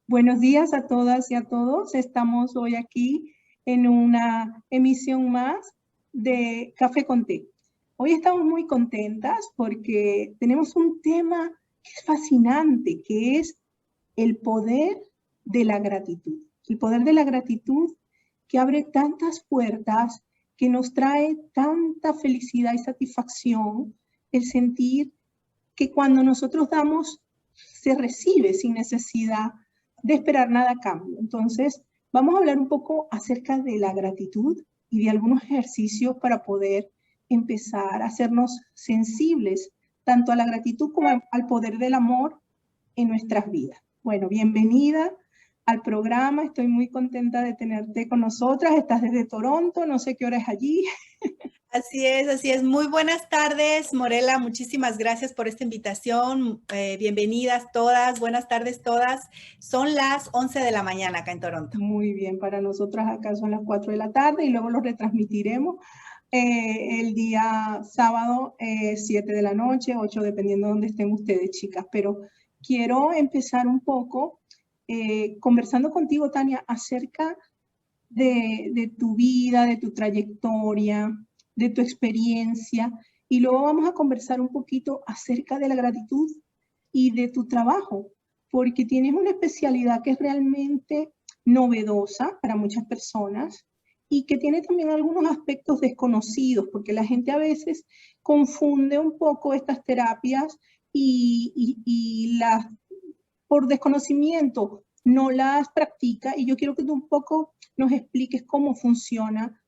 Buenos días a todas y a todos. Estamos hoy aquí en una emisión más de Café con Té. Hoy estamos muy contentas porque tenemos un tema que es fascinante, que es el poder de la gratitud. El poder de la gratitud que abre tantas puertas, que nos trae tanta felicidad y satisfacción, el sentir que cuando nosotros damos, se recibe sin necesidad de esperar nada a cambio. Entonces, vamos a hablar un poco acerca de la gratitud y de algunos ejercicios para poder empezar a hacernos sensibles tanto a la gratitud como al poder del amor en nuestras vidas. Bueno, bienvenida al programa. Estoy muy contenta de tenerte con nosotras. Estás desde Toronto, no sé qué hora es allí. Así es, así es. Muy buenas tardes, Morela. Muchísimas gracias por esta invitación. Bienvenidas todas, buenas tardes todas. Son las 11 de la mañana acá en Toronto. Muy bien, para nosotras acá son las 4 de la tarde y luego lo retransmitiremos el día sábado, 7 de la noche, 8, dependiendo de dónde estén ustedes, chicas. Pero quiero empezar un poco conversando contigo, Tania, acerca de tu vida, de tu trayectoria, de tu experiencia. Y luego vamos a conversar un poquito acerca de la gratitud y de tu trabajo, porque tienes una especialidad que es realmente novedosa para muchas personas y que tiene también algunos aspectos desconocidos, porque la gente a veces confunde un poco estas terapias y las, por desconocimiento, no las practica. Y yo quiero que tú un poco nos expliques cómo funciona,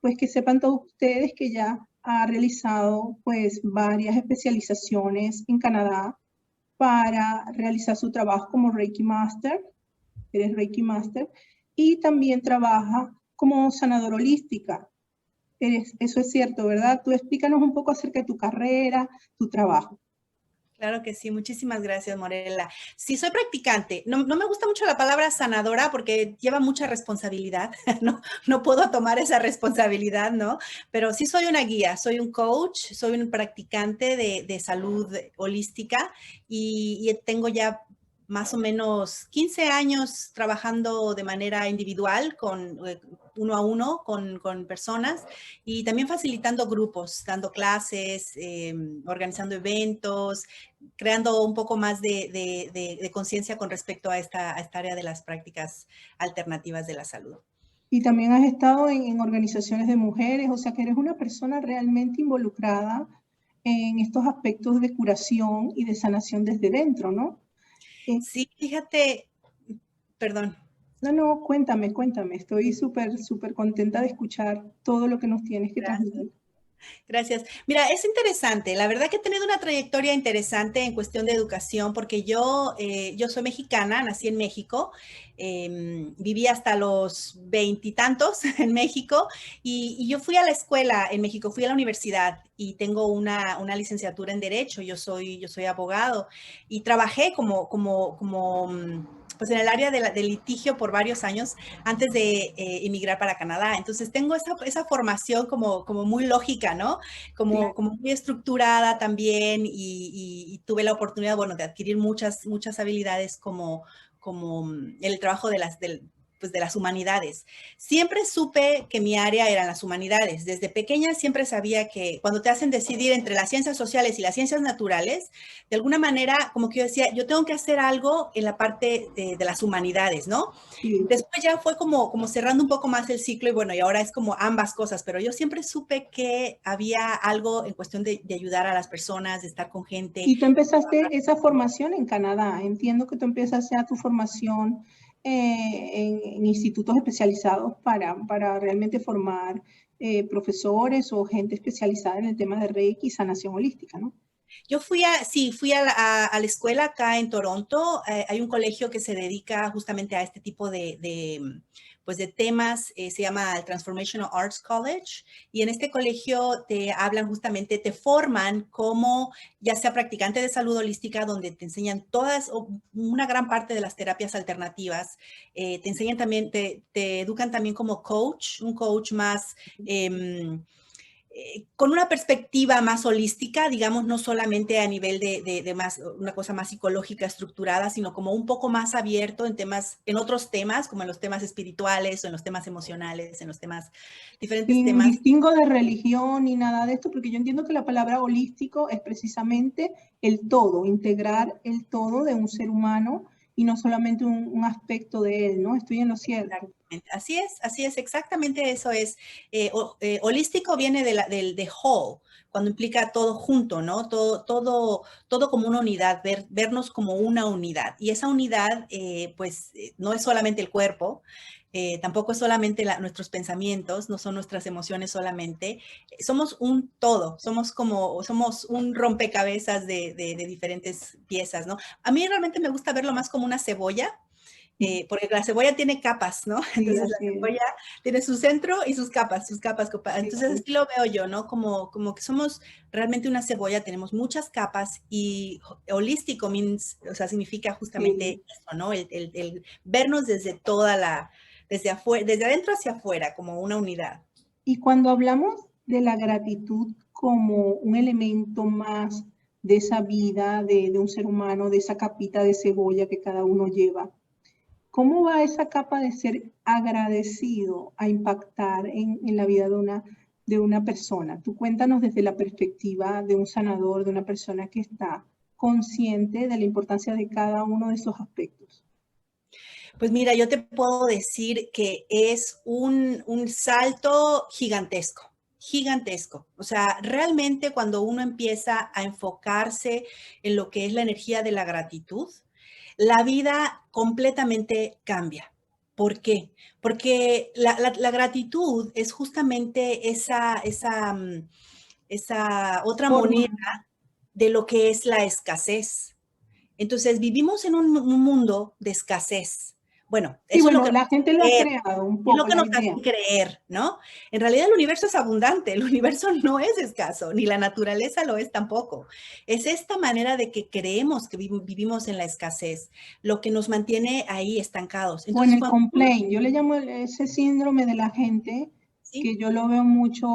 pues que sepan todos ustedes que ya ha realizado pues varias especializaciones en Canadá para realizar su trabajo como Reiki Master, eres Reiki Master, y también trabaja como sanadora holística. Eso es cierto, ¿verdad? Tú explícanos un poco acerca de tu carrera, tu trabajo. Claro que sí, muchísimas gracias, Morela. Sí, soy practicante. No me gusta mucho la palabra sanadora porque lleva mucha responsabilidad. No puedo tomar esa responsabilidad, ¿no? Pero sí soy una guía, soy un coach, soy un practicante de salud holística y tengo ya más o menos 15 años trabajando de manera individual, uno a uno, con personas y también facilitando grupos, dando clases, organizando eventos, creando un poco más de conciencia con respecto a esta área de las prácticas alternativas de la salud. Y también has estado en organizaciones de mujeres, o sea que eres una persona realmente involucrada en estos aspectos de curación y de sanación desde dentro, ¿no? Sí, fíjate, perdón. No, cuéntame, estoy súper contenta de escuchar todo lo que nos tienes que Gracias. transmitir. Gracias. Mira, es interesante. La verdad que he tenido una trayectoria interesante en cuestión de educación porque yo soy mexicana, nací en México, viví hasta los veintitantos en México y yo fui a la escuela en México, fui a la universidad y tengo una licenciatura en Derecho. Yo soy abogado y trabajé pues en el área del litigio por varios años antes de emigrar para Canadá. Entonces tengo esa formación como muy lógica, ¿no? Claro. Como muy estructurada también y tuve la oportunidad, bueno, de adquirir muchas habilidades como el trabajo pues de las humanidades. Siempre supe que mi área eran las humanidades. Desde pequeña siempre sabía que cuando te hacen decidir entre las ciencias sociales y las ciencias naturales, de alguna manera, como que yo decía, yo tengo que hacer algo en la parte de las humanidades, ¿no? Sí. Después ya fue como cerrando un poco más el ciclo y bueno, y ahora es como ambas cosas, pero yo siempre supe que había algo en cuestión de ayudar a las personas, de estar con gente. Y tú empezaste esa formación en Canadá. Entiendo que tú empezaste a tu formación en institutos especializados para realmente formar profesores o gente especializada en el tema de Reiki y sanación holística, ¿no? Yo fui a la escuela acá en Toronto. Hay un colegio que se dedica justamente a este tipo pues de temas. Se llama el Transformational Arts College. Y en este colegio te hablan justamente, te forman como ya sea practicante de salud holística, donde te enseñan una gran parte de las terapias alternativas. Te enseñan también, te educan también como coach, un coach más con una perspectiva más holística, digamos, no solamente a nivel de más, una cosa más psicológica estructurada, sino como un poco más abierto en temas, en otros temas, como en los temas espirituales, o en los temas emocionales, en los temas, diferentes Sin temas. distingo de religión ni nada de esto, porque yo entiendo que la palabra holístico es precisamente el todo, integrar el todo de un ser humano y no solamente un aspecto de él, ¿no? Estoy en lo cierto. Así es, exactamente eso es. Holístico viene de whole, cuando implica todo junto, ¿no? Todo como una unidad, vernos como una unidad. Y esa unidad, pues, no es solamente el cuerpo, tampoco es solamente nuestros pensamientos, no son nuestras emociones solamente. Somos un todo, somos un rompecabezas de diferentes piezas, ¿no? A mí realmente me gusta verlo más como una cebolla, porque la cebolla tiene capas, ¿no? Sí, Entonces la así es. cebolla tiene su centro y sus capas, sus capas. Entonces Sí. así lo veo yo, ¿no? Como que somos realmente una cebolla, tenemos muchas capas y holístico means, o sea, significa justamente Sí. eso, ¿no? El vernos desde desde afuera, desde adentro hacia afuera, como una unidad. Y cuando hablamos de la gratitud como un elemento más de esa vida de un ser humano, de esa capita de cebolla que cada uno lleva, ¿cómo va esa capa de ser agradecido a impactar en la vida de una persona? Tú cuéntanos desde la perspectiva de un sanador, de una persona que está consciente de la importancia de cada uno de esos aspectos. Pues mira, yo te puedo decir que es un salto gigantesco, gigantesco. O sea, realmente cuando uno empieza a enfocarse en lo que es la energía de la gratitud, la vida completamente cambia. ¿Por qué? Porque la gratitud es justamente esa otra Forma. moneda de lo que es la escasez. Entonces, vivimos en un mundo de escasez. Bueno, Sí, eso es lo bueno, que nos la gente lo ha hace creer, creado un es lo poco, que la nos idea. hacen creer, ¿no? En realidad el universo es abundante, el universo no es escaso, ni la naturaleza lo es tampoco. Es esta manera de que creemos que vivimos en la escasez, lo que nos mantiene ahí estancados. O en Entonces, el cuando complaint, yo le llamo ese síndrome de la gente, sí, que yo lo veo mucho,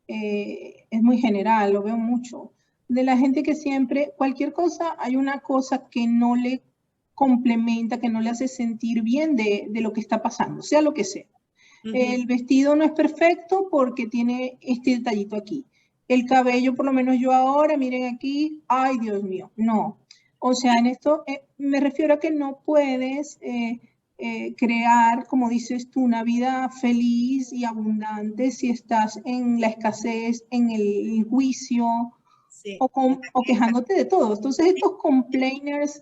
es muy general, lo veo mucho, de la gente que siempre, cualquier cosa, hay una cosa que no le complementa, que no le hace sentir bien de lo que está pasando, sea lo que sea. ujú, El vestido no es perfecto porque tiene este detallito aquí. El cabello, por lo menos yo ahora, miren aquí, ay Dios mío, no. O sea, en esto me refiero a que no puedes crear, como dices tú, una vida feliz y abundante si estás en la escasez, en el juicio sí, en la o queja. quejándote de todo. Entonces, estos complainers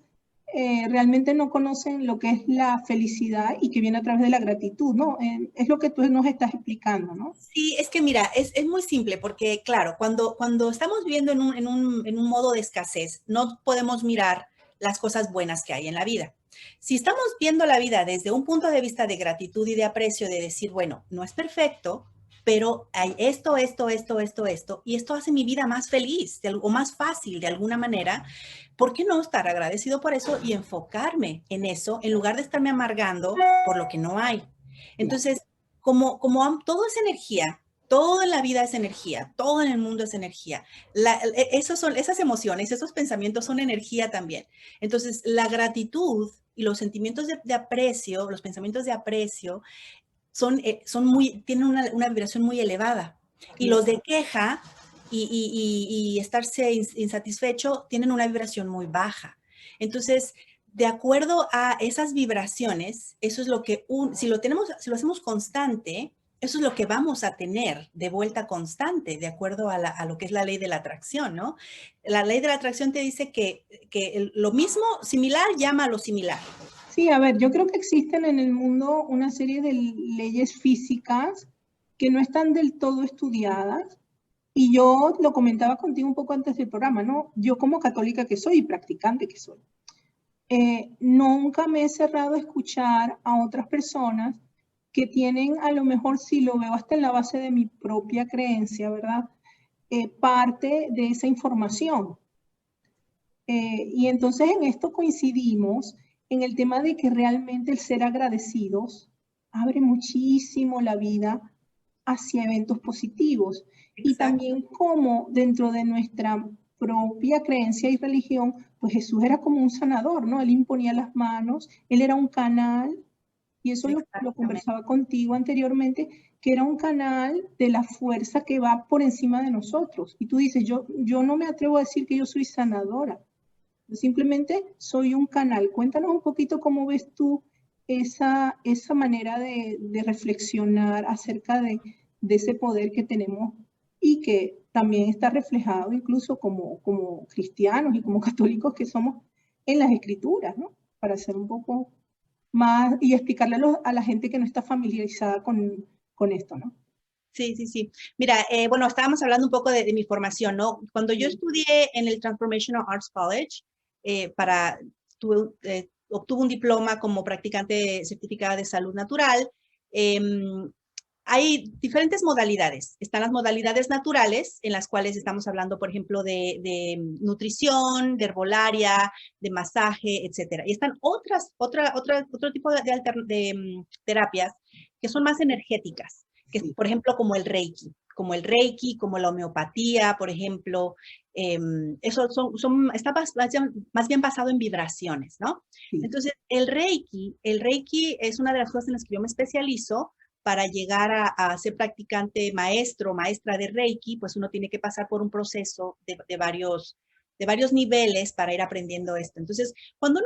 realmente no conocen lo que es la felicidad y que viene a través de la gratitud, ¿no? Es lo que tú nos estás explicando, ¿no? Sí, es que mira, es muy simple porque, claro, cuando estamos viviendo en un modo de escasez, no podemos mirar las cosas buenas que hay en la vida. Si estamos viendo la vida desde un punto de vista de gratitud y de aprecio, de decir, bueno, no es perfecto, pero hay esto, y esto hace mi vida más feliz o más fácil de alguna manera, ¿por qué no estar agradecido por eso y enfocarme en eso en lugar de estarme amargando por lo que no hay? Entonces, como todo es energía, todo en la vida es energía, todo en el mundo es energía. Esas emociones, esos pensamientos son energía también. Entonces, la gratitud y los sentimientos de aprecio, los pensamientos de aprecio, tienen una vibración muy elevada. Y los de queja y estarse insatisfecho tienen una vibración muy baja. Entonces, de acuerdo a esas vibraciones, eso es lo que, si lo hacemos constante, eso es lo que vamos a tener de vuelta constante, de acuerdo a lo que es la ley de la atracción, ¿no? La ley de la atracción te dice que lo mismo, similar, llama a lo similar. Sí, a ver, yo creo que existen en el mundo una serie de leyes físicas que no están del todo estudiadas. Y yo lo comentaba contigo un poco antes del programa, ¿no? Yo como católica que soy y practicante que soy, nunca me he cerrado a escuchar a otras personas que tienen, a lo mejor si lo veo hasta en la base de mi propia creencia, ¿verdad? Parte de esa información. Y entonces en esto coincidimos en el tema de que realmente el ser agradecidos abre muchísimo la vida hacia eventos positivos. Exacto. Y también como dentro de nuestra propia creencia y religión, pues Jesús era como un sanador, ¿no? Él imponía las manos, él era un canal, y eso lo conversaba contigo anteriormente, que era un canal de la fuerza que va por encima de nosotros. Y tú dices, yo no me atrevo a decir que yo soy sanadora, simplemente soy un canal. Cuéntanos un poquito cómo ves tú esa manera de reflexionar acerca de ese poder que tenemos y que también está reflejado incluso como cristianos y como católicos que somos en las escrituras, ¿no? Para hacer un poco más y explicarle a la gente que no está familiarizada con esto, ¿no? Sí, sí, sí. Mira, bueno, estábamos hablando un poco de mi formación, ¿no? Cuando yo estudié en el Transformational Arts College, obtuve un diploma como practicante certificada de salud natural. Hay diferentes modalidades. Están las modalidades naturales, en las cuales estamos hablando, por ejemplo, de nutrición, de herbolaria, de masaje, etcétera. Y están otro tipo de terapias que son más energéticas, que por ejemplo, como el Reiki, como la homeopatía, por ejemplo. Eso está más bien basado en vibraciones, ¿no? Sí. Entonces, el Reiki es una de las cosas en las que yo me especializo. Para llegar a ser practicante maestro, maestra de Reiki, pues uno tiene que pasar por un proceso de varios niveles para ir aprendiendo esto. Entonces, cuando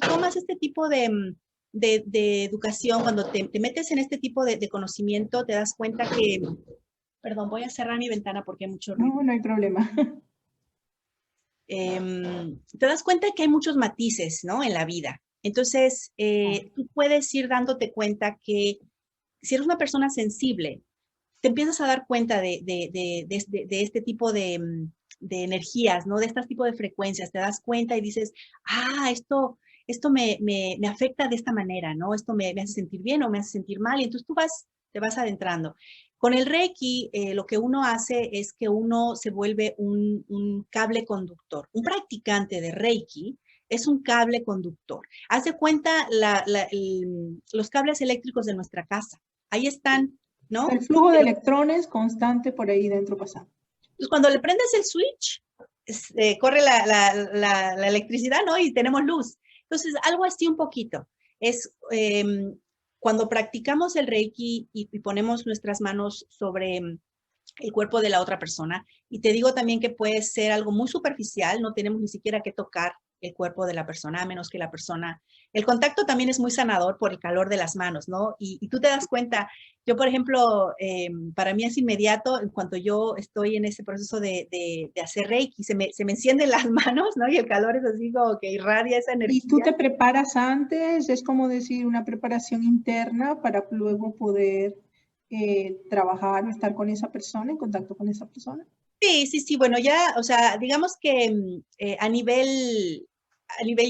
tomas este tipo de educación, cuando te metes en este tipo de conocimiento, te das cuenta que, perdón, voy a cerrar mi ventana porque hay mucho ruido. No, no hay problema. Te das cuenta que hay muchos matices, ¿no? En la vida. Entonces, tú puedes ir dándote cuenta que si eres una persona sensible, te empiezas a dar cuenta de este tipo de energías, ¿no? De este tipo de frecuencias. Te das cuenta y dices, esto me afecta de esta manera, ¿no? Esto me hace sentir bien o me hace sentir mal. Y entonces te vas adentrando. Con el Reiki, lo que uno hace es que uno se vuelve un cable conductor. Un practicante de Reiki es un cable conductor. Haz de cuenta los cables eléctricos de nuestra casa. Ahí están, ¿no? El flujo de electrones constante por ahí dentro pasando. Pues cuando le prendes el switch, corre la electricidad, ¿no? Y tenemos luz. Entonces, algo así un poquito. Es cuando practicamos el Reiki y ponemos nuestras manos sobre el cuerpo de la otra persona. Y te digo también que puede ser algo muy superficial, no tenemos ni siquiera que tocar el cuerpo de la persona, a menos que la persona... El contacto también es muy sanador por el calor de las manos, ¿no? Y tú te das cuenta, yo por ejemplo, para mí es inmediato, en cuanto yo estoy en ese proceso de hacer Reiki, se me encienden las manos, ¿no? Y el calor es así como que irradia esa energía. ¿Y tú te preparas antes? Es como decir una preparación interna para luego poder trabajar o estar con esa persona, en contacto con esa persona. Sí, sí, sí, bueno, ya, o sea, digamos que a nivel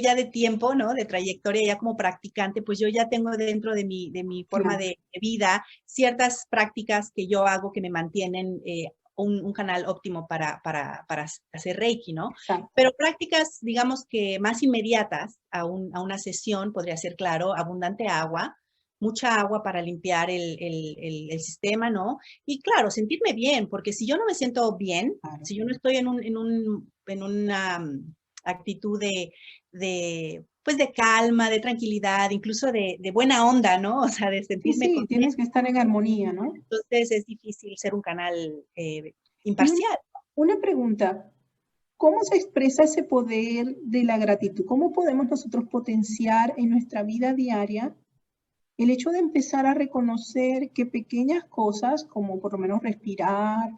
ya de tiempo, ¿no? De trayectoria ya como practicante, pues yo ya tengo dentro de mi forma de vida ciertas prácticas que yo hago que me mantienen un canal óptimo para hacer Reiki, ¿no? Exacto. Pero prácticas, digamos que más inmediatas a una sesión, podría ser, claro, abundante agua, mucha agua para limpiar el sistema, ¿no? Y claro, sentirme bien, porque si yo no me siento bien, claro, si yo no estoy en una actitud pues de calma, de tranquilidad, incluso de buena onda, ¿no? O sea, de sentirme... Sí, tienes que estar en armonía, ¿no? Entonces es difícil ser un canal imparcial. Una pregunta, ¿cómo se expresa ese poder de la gratitud? ¿Cómo podemos nosotros potenciar en nuestra vida diaria el hecho de empezar a reconocer que pequeñas cosas, como por lo menos respirar,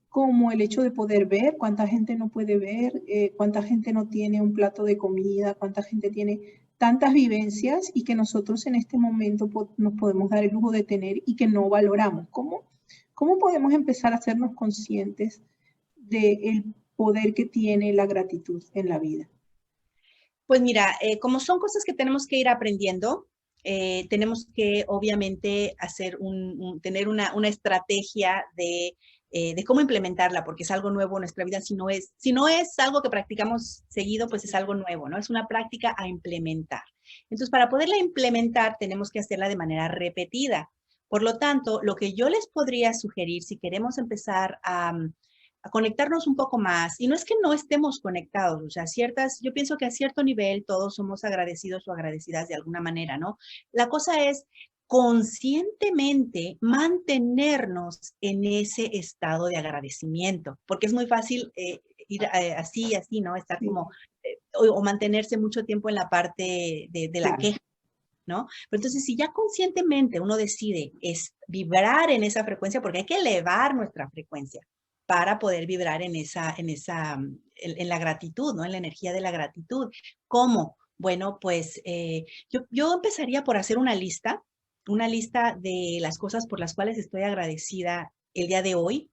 como el hecho de poder ver, cuánta gente no puede ver, cuánta gente no tiene un plato de comida, cuánta gente tiene tantas vivencias y que nosotros en este momento nos podemos dar el lujo de tener y que no valoramos? ¿Cómo podemos empezar a hacernos conscientes del poder que tiene la gratitud en la vida? Pues mira, como son cosas que tenemos que ir aprendiendo, tenemos que obviamente tener una estrategia de cómo implementarla, porque es algo nuevo en nuestra vida. Si no es algo que practicamos seguido, pues es algo nuevo, ¿no? Es una práctica a implementar. Entonces, para poderla implementar, tenemos que hacerla de manera repetida. Por lo tanto, lo que yo les podría sugerir, si queremos empezar a conectarnos un poco más, y no es que no estemos conectados, o sea, yo pienso que a cierto nivel todos somos agradecidos o agradecidas de alguna manera, ¿no? La cosa es conscientemente mantenernos en ese estado de agradecimiento, porque es muy fácil ir así y así, ¿no? Estar Sí, como, o mantenerse mucho tiempo en la parte de la claro. queja, ¿no? Pero entonces, si ya conscientemente uno decide es vibrar en esa frecuencia, porque hay que elevar nuestra frecuencia para poder vibrar en la gratitud, ¿no? En la energía de la gratitud. ¿Cómo? Bueno, pues yo empezaría por hacer una lista de las cosas por las cuales estoy agradecida el día de hoy,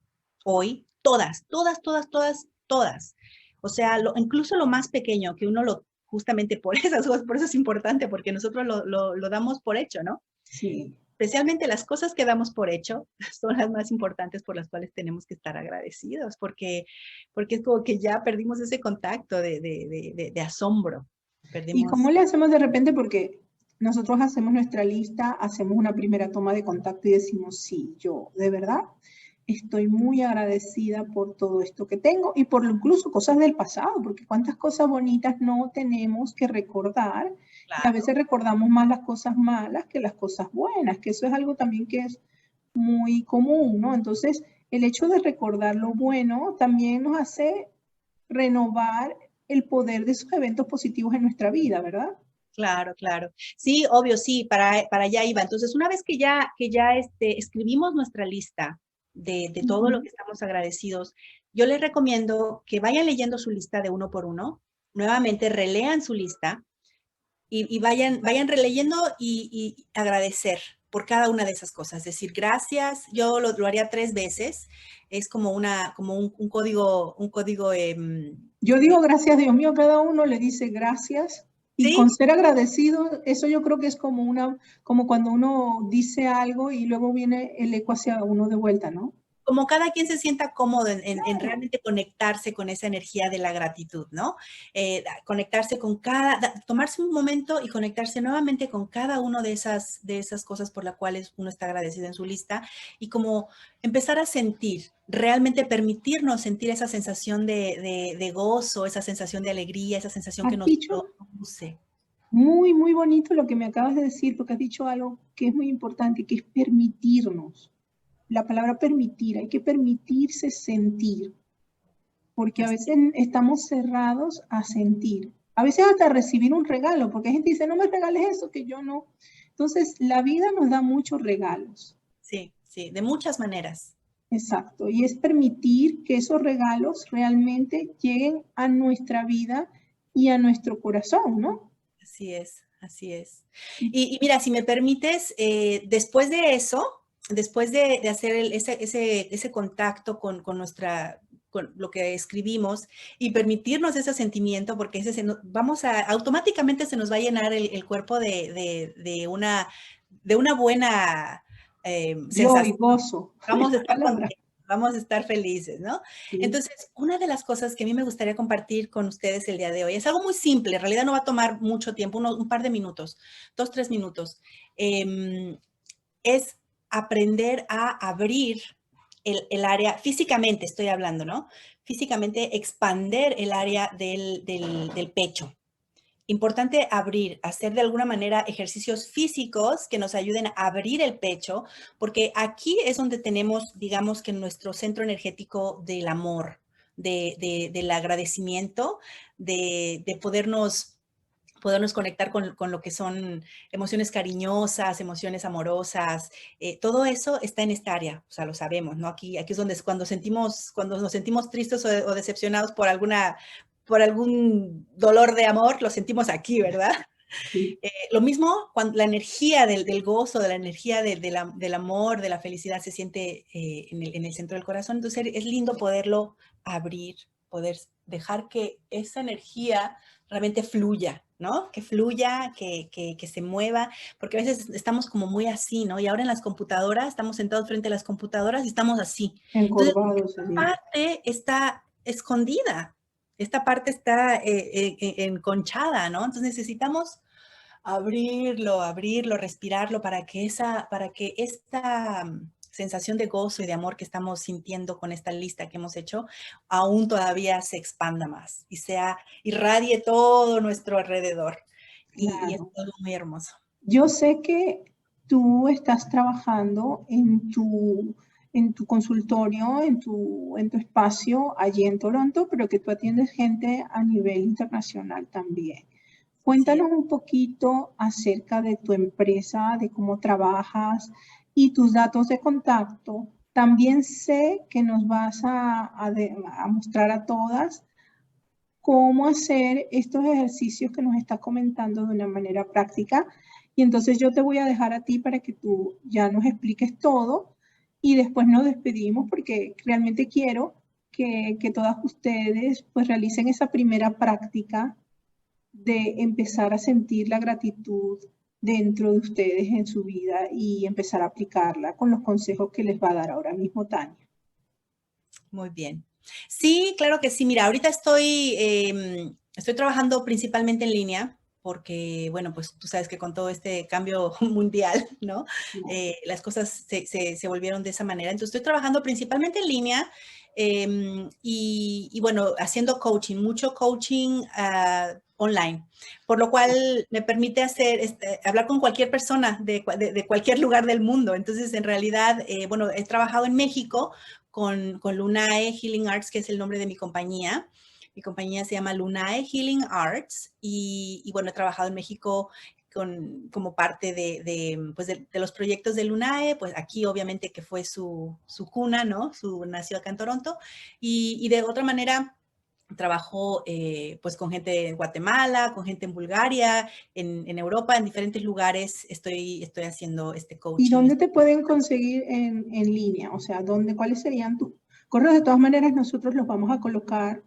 todas, todas, todas, todas, todas. O sea, incluso lo más pequeño, que uno lo justamente por esas cosas, por eso es importante, porque nosotros lo damos por hecho, ¿no? Sí. Especialmente las cosas que damos por hecho son las más importantes por las cuales tenemos que estar agradecidos, porque es como que ya perdimos ese contacto de asombro. ¿Y cómo Perdimos, le hacemos de repente? Porque nosotros hacemos nuestra lista, hacemos una primera toma de contacto y decimos, sí, yo de verdad estoy muy agradecida por todo esto que tengo y por incluso cosas del pasado, porque cuántas cosas bonitas no tenemos que recordar y a claro, veces recordamos más las cosas malas que las cosas buenas, que eso es algo también que es muy común, ¿no? Entonces, el hecho de recordar lo bueno también nos hace renovar el poder de esos eventos positivos en nuestra vida, ¿verdad? claro, claro. Sí, obvio, sí, para allá iba. Entonces, una vez que ya escribimos nuestra lista de todo lo Ujú. que estamos agradecidos, yo les recomiendo que vayan leyendo su lista de uno por uno, nuevamente relean su lista y vayan releyendo y agradecer por cada una de esas cosas. Decir gracias, yo lo haría 3 veces, es como un código, Yo digo gracias, Dios mío, cada uno le dice gracias y con sí, ser agradecido, eso yo creo que es como como cuando uno dice algo y luego viene el eco hacia uno de vuelta, ¿no? como cada quien se sienta cómodo en Claro. realmente conectarse con esa energía de la gratitud, ¿no? Conectarse tomarse un momento y conectarse nuevamente con cada una de esas cosas por las cuales uno está agradecido en su lista y como empezar a sentir, realmente permitirnos sentir esa sensación de gozo, esa sensación de alegría, esa sensación que Has nos dicho produce. muy, muy bonito lo que me acabas de decir, porque has dicho algo que es muy importante, que es permitirnos. La palabra permitir, hay que permitirse sentir, porque a Así, veces estamos cerrados a sentir. A veces hasta recibir un regalo, porque hay gente que dice, no me regales eso, que yo no. Entonces, la vida nos da muchos regalos. sí, sí, de muchas maneras. Exacto. Y es permitir que esos regalos realmente lleguen a nuestra vida y a nuestro corazón, ¿no? Así es, así es. Y mira, si me permites, después de eso, después de hacer ese contacto con lo que escribimos y permitirnos ese sentimiento, porque automáticamente se nos va a llenar el cuerpo de una buena Joy, sensación. gozo, Vamos a la estar palabra. contentos, vamos a estar felices, ¿no? Sí. Entonces, una de las cosas que a mí me gustaría compartir con ustedes el día de hoy es algo muy simple, en realidad no va a tomar mucho tiempo, un par de minutos, 2, 3 minutos. Es aprender a abrir el área, físicamente estoy hablando, ¿no? Físicamente expander el área del pecho. Importante abrir, hacer de alguna manera ejercicios físicos que nos ayuden a abrir el pecho, porque aquí es donde tenemos, digamos que nuestro centro energético del amor, del agradecimiento, de podernos conectar con lo que son emociones cariñosas, emociones amorosas, todo eso está en esta área, o sea, lo sabemos, ¿no? Aquí es donde cuando nos sentimos tristes o decepcionados por algún dolor de amor, lo sentimos aquí, ¿verdad? Sí. Lo mismo cuando la energía del gozo, de la energía del amor, de la felicidad se siente en el centro del corazón. Entonces es lindo poderlo abrir, poder dejar que esa energía realmente fluya, ¿no? Que fluya, que se mueva, porque a veces estamos como muy así, ¿no? Y ahora en las computadoras, estamos sentados frente a las computadoras y estamos así. Entonces, Encorvados esta así. parte está escondida, esta parte está enconchada, ¿no? Entonces necesitamos abrirlo, respirarlo para que esta sensación de gozo y de amor que estamos sintiendo con esta lista que hemos hecho, aún todavía se expanda más y irradie todo nuestro alrededor. Y es Claro. algo muy hermoso. Yo sé que tú estás trabajando en tu consultorio, en tu espacio allí en Toronto, pero que tú atiendes gente a nivel internacional también. Sí. Cuéntanos un poquito acerca de tu empresa, de cómo trabajas y tus datos de contacto. También sé que nos vas a mostrar a todas cómo hacer estos ejercicios que nos estás comentando de una manera práctica. Y entonces yo te voy a dejar a ti para que tú ya nos expliques todo y después nos despedimos porque realmente quiero que todas ustedes pues realicen esa primera práctica de empezar a sentir la gratitud dentro de ustedes en su vida y empezar a aplicarla con los consejos que les va a dar ahora mismo Tania. Muy bien. Sí, claro que sí. Mira, ahorita estoy trabajando principalmente en línea porque, bueno, pues tú sabes que con todo este cambio mundial, ¿no? Las cosas se volvieron de esa manera. Entonces, estoy trabajando principalmente en línea y, bueno, haciendo coaching, mucho coaching online, por lo cual me permite hablar con cualquier persona de cualquier lugar del mundo. Entonces, en realidad, bueno, he trabajado en México con Lunae Healing Arts, que es el nombre de mi compañía. Mi compañía se llama Lunae Healing Arts y bueno, he trabajado en México como parte pues de los proyectos de Lunae, pues aquí obviamente que fue su cuna, ¿no? Nació acá en Toronto y de otra manera trabajo pues con gente en Guatemala, con gente en Bulgaria, en Europa, en diferentes lugares estoy haciendo este ¿Y coaching. dónde te pueden conseguir en línea? O sea, ¿cuáles serían tus correos? De todas maneras, nosotros los vamos a colocar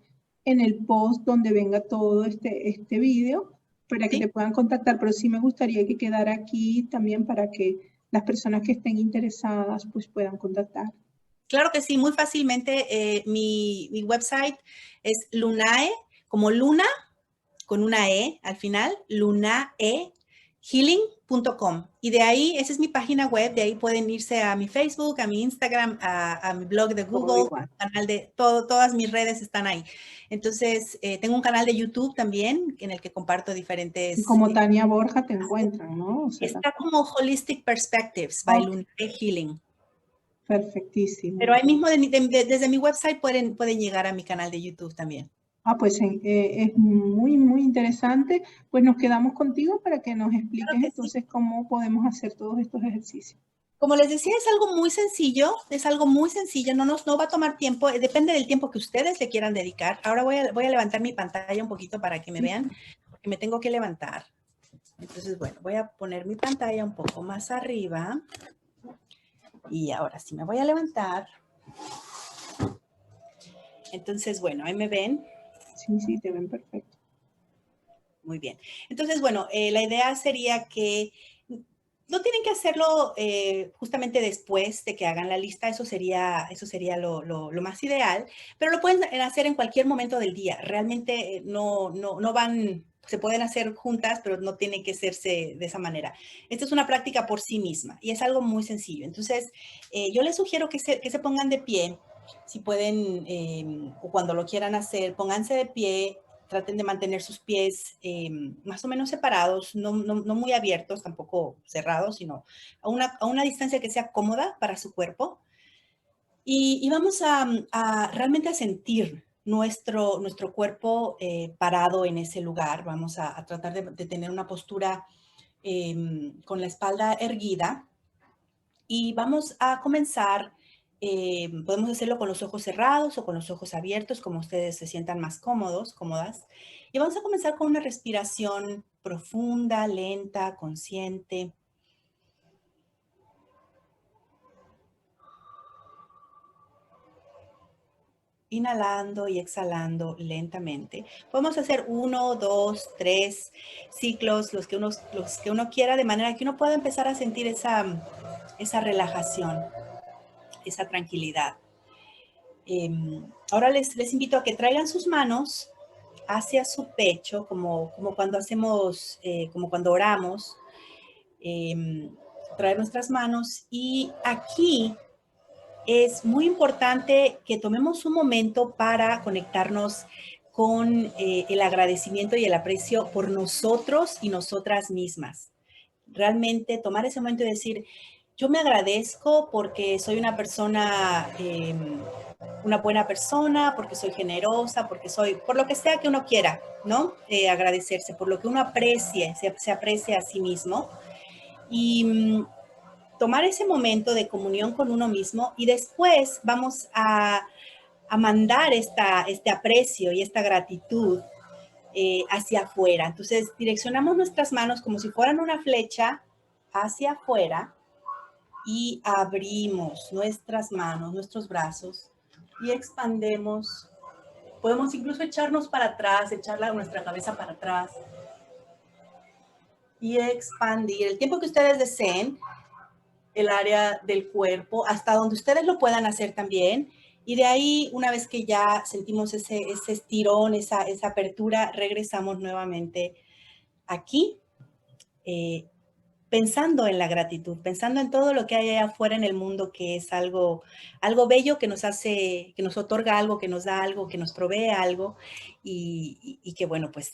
en el post donde venga todo este video para que te ¿Sí? puedan contactar, pero sí me gustaría que quedara aquí también para que las personas que estén interesadas pues puedan contactar. Claro que sí, muy fácilmente. Mi website es Lunae, como Luna, con una E al final, lunaehealing.com. Y de ahí, esa es mi página web, de ahí pueden irse a mi Facebook, a mi Instagram, a mi blog de Todo Google, igual. canal de todas mis redes están ahí. Entonces, tengo un canal de YouTube también en el que comparto Y diferentes. como Tania Borja te encuentran, ¿no? O sea, Está como Holistic Perspectives by ok, Lunae Healing. perfectísimo. Pero ahí mismo desde mi website pueden llegar a mi canal de YouTube también. Ah, pues es muy, muy interesante. Pues nos quedamos contigo para que nos Claro expliques que sí. entonces cómo podemos hacer todos estos ejercicios. Como les decía, es algo muy sencillo, no va a tomar tiempo, depende del tiempo que ustedes le quieran dedicar. Ahora voy a levantar mi pantalla un poquito para que me Sí. vean, porque me tengo que levantar. Entonces, bueno, voy a poner mi pantalla un poco más arriba. Y ahora sí me voy a levantar. Entonces, bueno, ahí me ven. Sí, sí, te ven perfecto. Muy bien. Entonces, bueno, la idea sería que no tienen que hacerlo justamente después de que hagan la lista, eso sería lo más ideal, pero lo pueden hacer en cualquier momento del día. Realmente no van, se pueden hacer juntas, pero no tiene que hacerse de esa manera. Esta es una práctica por sí misma y es algo muy sencillo. Entonces, yo les sugiero que se pongan de pie, si pueden, o cuando lo quieran hacer, pónganse de pie. Traten de mantener sus pies más o menos separados, no muy abiertos, tampoco cerrados, sino a una distancia que sea cómoda para su cuerpo. Y vamos a realmente a sentir nuestro cuerpo parado en ese lugar. Vamos a tratar de tener una postura con la espalda erguida y vamos a comenzar. Podemos hacerlo con los ojos cerrados o con los ojos abiertos, como ustedes se sientan más cómodos, cómodas. Y vamos a comenzar con una respiración profunda, lenta, consciente. Inhalando y exhalando lentamente. Podemos hacer 1, 2, 3 ciclos, los que uno quiera, de manera que uno pueda empezar a sentir esa relajación, esa tranquilidad. Ahora les invito a que traigan sus manos hacia su pecho, como cuando hacemos, como cuando oramos, traer nuestras manos y aquí es muy importante que tomemos un momento para conectarnos con el agradecimiento y el aprecio por nosotros y nosotras mismas. Realmente tomar ese momento y decir, yo me agradezco porque soy una buena persona, porque soy generosa, porque soy, por lo que sea que uno quiera, ¿no? Agradecerse, por lo que uno aprecie, se aprecia a sí mismo. Y tomar ese momento de comunión con uno mismo y después vamos a mandar este aprecio y esta gratitud hacia afuera. Entonces, direccionamos nuestras manos como si fueran una flecha hacia afuera y abrimos nuestras manos, nuestros brazos y expandemos. Podemos incluso echarnos para atrás, nuestra cabeza para atrás y expandir el tiempo que ustedes deseen el área del cuerpo hasta donde ustedes lo puedan hacer también. Y de ahí, una vez que ya sentimos ese estirón, esa apertura, regresamos nuevamente aquí, pensando en la gratitud, pensando en todo lo que hay allá afuera en el mundo, que es algo bello, que nos hace, que nos otorga algo, que nos da algo, que nos provee algo, y que bueno, pues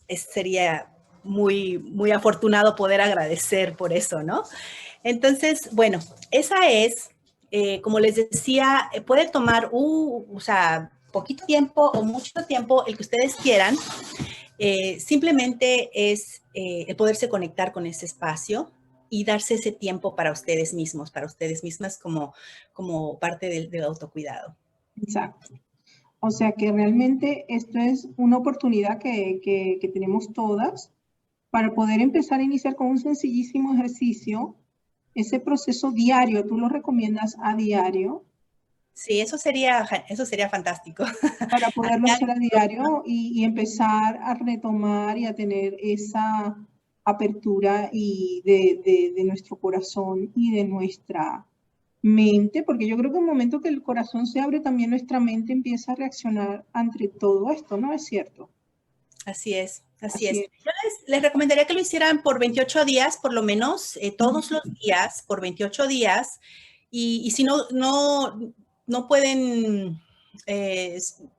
sería muy, muy afortunado poder agradecer por eso, ¿no? Entonces, bueno, esa es, como les decía, puede tomar, o sea, poquito tiempo o mucho tiempo, el que ustedes quieran. Simplemente es el poderse conectar con ese espacio y darse ese tiempo para ustedes mismos, para ustedes mismas como parte del autocuidado. Exacto. O sea que realmente esto es una oportunidad que tenemos todas para poder empezar a iniciar con un sencillísimo ejercicio. Ese proceso diario, ¿tú lo recomiendas a diario? Sí, eso sería fantástico. Para poderlo hacer a diario y empezar a retomar y a tener esa apertura y de nuestro corazón y de nuestra mente, porque yo creo que en el momento que el corazón se abre, también nuestra mente empieza a reaccionar ante todo esto, ¿no es cierto? Así es, así Así es. es. Yo les recomendaría que lo hicieran por 28 días, por lo menos, todos los días, por 28 días. Y si no pueden,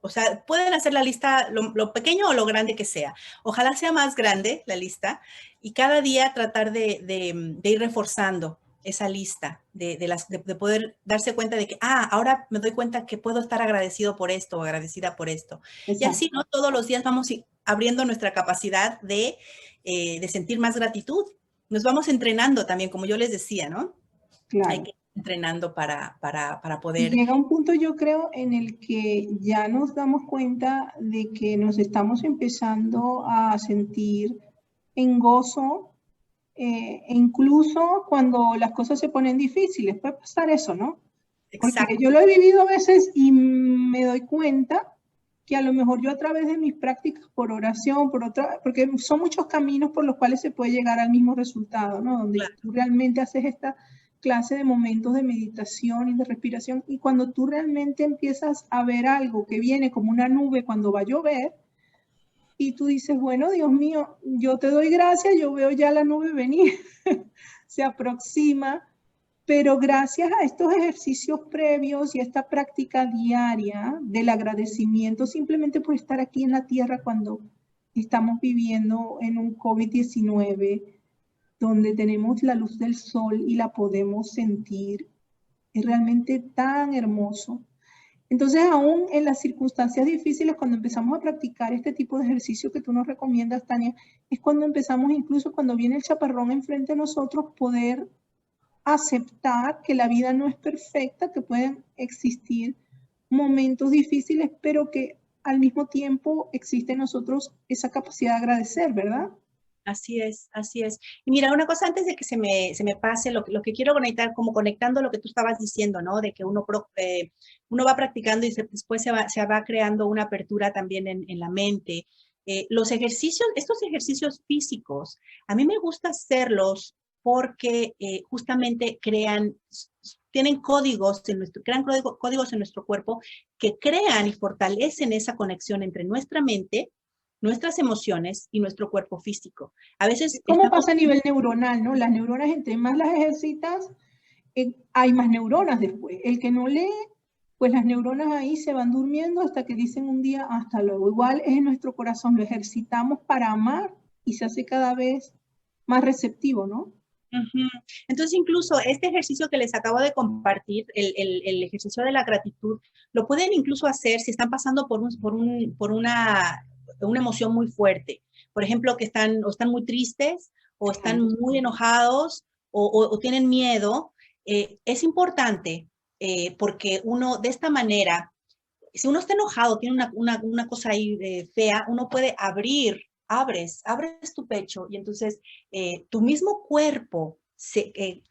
o sea, pueden hacer la lista lo pequeño o lo grande que sea. Ojalá sea más grande la lista y cada día tratar de ir reforzando esa lista, de poder darse cuenta de que, ahora me doy cuenta que puedo estar agradecido por esto o agradecida por esto. Y Exacto. así, ¿no? Todos los días vamos abriendo nuestra capacidad de sentir más gratitud. Nos vamos entrenando también, como yo les decía, ¿no? Hay Claro. que ir entrenando para Y poder. llega un punto, yo creo, en el que ya nos damos cuenta de que nos estamos empezando a sentir en gozo, e incluso cuando las cosas se ponen difíciles. Puede pasar eso, ¿no? Porque Exacto. yo lo he vivido a veces y me doy cuenta que a lo mejor yo a través de mis prácticas por oración, porque son muchos caminos por los cuales se puede llegar al mismo resultado, ¿no? Donde Claro. tú realmente haces esta clase de momentos de meditación y de respiración y cuando tú realmente empiezas a ver algo que viene como una nube cuando va a llover y tú dices, bueno, Dios mío, yo te doy gracias, yo veo ya la nube venir, se aproxima, pero gracias a estos ejercicios previos y a esta práctica diaria del agradecimiento simplemente por estar aquí en la tierra cuando estamos viviendo en un COVID-19, donde tenemos la luz del sol y la podemos sentir, es realmente tan hermoso. Entonces, aún en las circunstancias difíciles, cuando empezamos a practicar este tipo de ejercicio que tú nos recomiendas, Tania, es cuando empezamos, incluso cuando viene el chaparrón enfrente de nosotros, poder aceptar que la vida no es perfecta, que pueden existir momentos difíciles, pero que al mismo tiempo existe en nosotros esa capacidad de agradecer, ¿verdad? Así es, así es. Y mira, una cosa antes de que se me pase, lo que quiero conectar, como conectando lo que tú estabas diciendo, ¿no? De que uno va practicando y después se va creando una apertura también en la mente. Estos ejercicios físicos, a mí me gusta hacerlos porque justamente tienen códigos códigos en nuestro cuerpo que crean y fortalecen esa conexión entre nuestra mente, nuestras emociones y nuestro cuerpo físico. A veces ¿Cómo pasa a nivel neuronal, no? Las neuronas, entre más las ejercitas, hay más neuronas después. El que no lee, pues las neuronas ahí se van durmiendo hasta que dicen un día hasta luego. Igual es en nuestro corazón, lo ejercitamos para amar y se hace cada vez más receptivo, ¿no? Entonces, incluso este ejercicio que les acabo de compartir, el ejercicio de la gratitud, lo pueden incluso hacer si están pasando por una emoción muy fuerte. Por ejemplo, que están muy tristes o están muy enojados o tienen miedo. Es importante porque uno de esta manera, si uno está enojado, tiene una cosa ahí fea, uno puede abres tu pecho y entonces tu mismo cuerpo,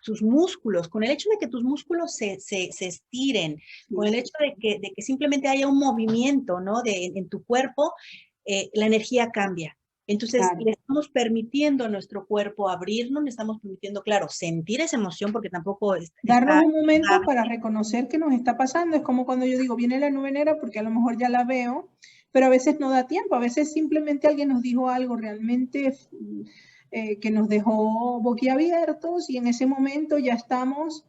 tus músculos, con el hecho de que tus músculos se estiren, con el hecho de que simplemente haya un movimiento, ¿no? En tu cuerpo, la energía cambia. Entonces, le estamos permitiendo a nuestro cuerpo abrirnos, le estamos permitiendo, claro, sentir esa emoción porque tampoco darnos un momento para reconocer qué nos está pasando. Es como cuando yo digo, viene la nube negra porque a lo mejor ya la veo, pero a veces no da tiempo. A veces simplemente alguien nos dijo algo realmente que nos dejó boquiabiertos y en ese momento ya estamos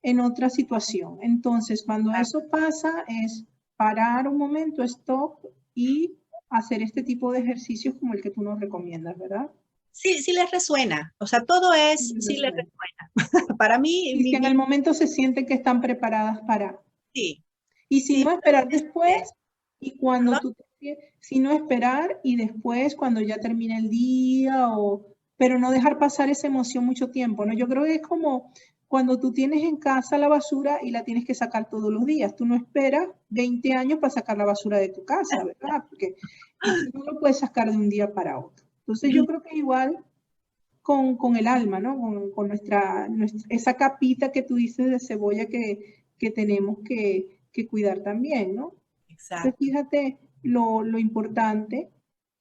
en otra situación. Entonces, cuando eso pasa es parar un momento, stop y hacer este tipo de ejercicios como el que tú nos recomiendas, ¿verdad? Sí, sí les resuena. O sea, todo es, sí les resuena. Para mí... Y que en el momento se sienten que están preparadas para... Sí. Y si no esperar después, y cuando tú... Si no esperar y después cuando ya termine el día, pero no dejar pasar esa emoción mucho tiempo, ¿no? Yo creo que es como cuando tú tienes en casa la basura y la tienes que sacar todos los días. Tú no esperas 20 años para sacar la basura de tu casa, ¿verdad? Porque eso no lo puedes sacar de un día para otro. Entonces yo creo que igual con el alma, ¿no? Con esa capita que tú dices de cebolla que tenemos que cuidar también, ¿no? Exacto. Entonces fíjate lo importante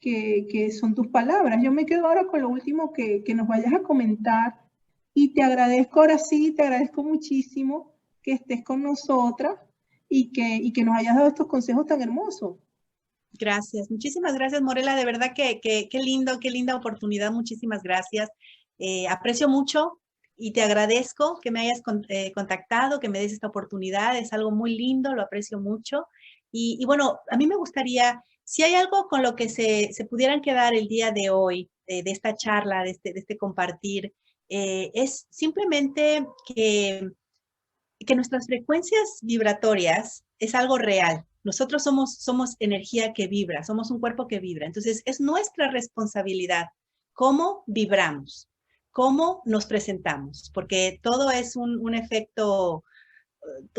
que son tus palabras. Yo me quedo ahora con lo último que nos vayas a comentar y te agradezco ahora sí, te agradezco muchísimo que estés con nosotras y que nos hayas dado estos consejos tan hermosos. Gracias, muchísimas gracias, Morela, de verdad que qué lindo, qué linda oportunidad, muchísimas gracias. Aprecio mucho y te agradezco que me hayas contactado, que me des esta oportunidad, es algo muy lindo, lo aprecio mucho. Y bueno, a mí me gustaría, si hay algo con lo que se pudieran quedar el día de hoy, de esta charla, de este compartir, es simplemente que nuestras frecuencias vibratorias es algo real. Nosotros somos energía que vibra, somos un cuerpo que vibra. Entonces, es nuestra responsabilidad cómo vibramos, cómo nos presentamos, porque todo es un efecto,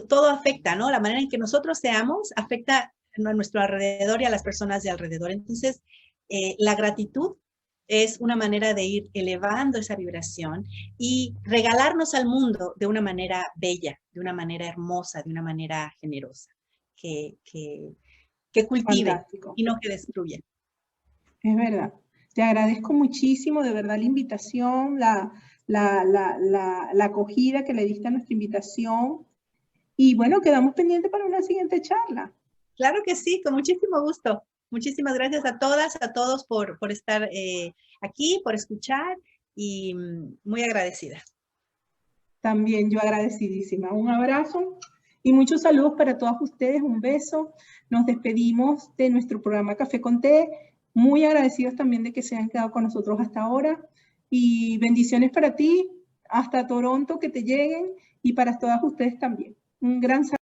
todo afecta, ¿no? La manera en que nosotros seamos afecta a nuestro alrededor y a las personas de alrededor. Entonces, la gratitud es una manera de ir elevando esa vibración y regalarnos al mundo de una manera bella, de una manera hermosa, de una manera generosa, que cultive. Fantástico. Y no que destruya. Es verdad. Te agradezco muchísimo, de verdad, la invitación, la acogida que le diste a nuestra invitación. Y bueno, quedamos pendientes para una siguiente charla. Claro que sí, con muchísimo gusto. Muchísimas gracias a todas, a todos por estar aquí, por escuchar y muy agradecida. También yo agradecidísima. Un abrazo y muchos saludos para todas ustedes. Un beso. Nos despedimos de nuestro programa Café con Té. Muy agradecidos también de que se hayan quedado con nosotros hasta ahora. Y bendiciones para ti, hasta Toronto, que te lleguen y para todas ustedes también. Un gran saludo.